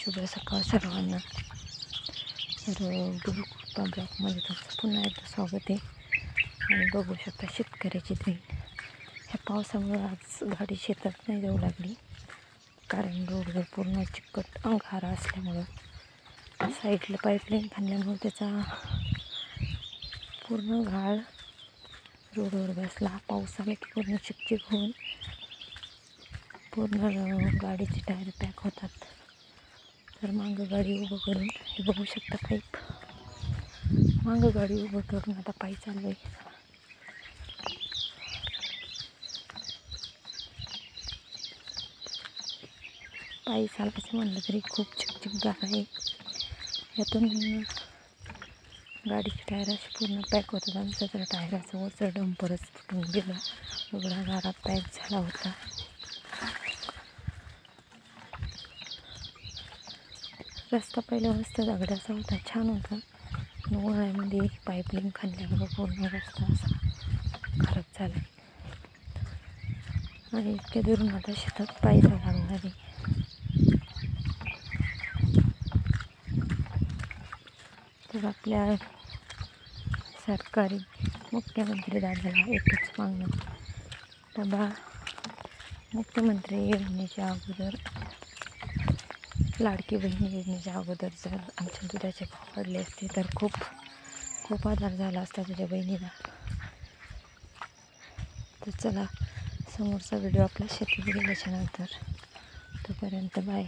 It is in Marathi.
शुभ सकाळ सर्वांना. तर गुरुकृपा ब्लॉगमध्ये तुमचं पुन्हा एकदा स्वागत आहे. आणि बघू शकता शेतकऱ्याची दैन. ह्या पावसामुळे आज गाडी शेतात नाही जाऊ लागली, कारण रोडवर पूर्ण चिकट अंगारा असल्यामुळं साईडला पाईपलाईन खाल्ल्यामुळे त्याचा पूर्ण घाळ रोडवर बसला. पाऊस आला की पूर्ण चिकचिक होऊन पूर्ण गाडीचे टायर पॅक होतात. तर मागं गाडी उभं करून हे बघू शकता, पाईप मागं गाडी उभं करून आता पायी चालू आहे. पायी चालायचं म्हणलं तरी खूप चिकचिकदार आहे. यातून गाडीचे टायर असे पूर्ण पॅक होतात. आमचा तर टायराचा वरचा डंपरच फुटून गेला, एवढा गारात पॅक झाला होता. रस्ता पहिला मस्त दगडाचा होता, छान होता. उन्हाळ्यामध्ये पाईपलाईन खाल्ल्यामुळे पूर्ण रस्ता असा खराब झाला आणि इतक्या दुरून आता शेतात पायी जायला लागणार आहे. तर आपल्या सरकारी मुख्यमंत्री दादाला एकच मागणं, डबा मुख्यमंत्री योजनेच्या अगोदर, लाडकी बहीण योजनेच्या अगोदर जर आमच्या दुधाचे भाव वाढले असते तर खूप आधार झाला असता तुझ्या बहिणीला. तर चला, समोरचा व्हिडिओ आपला शेतीत गेल्याच्या नंतर. तोपर्यंत बाय.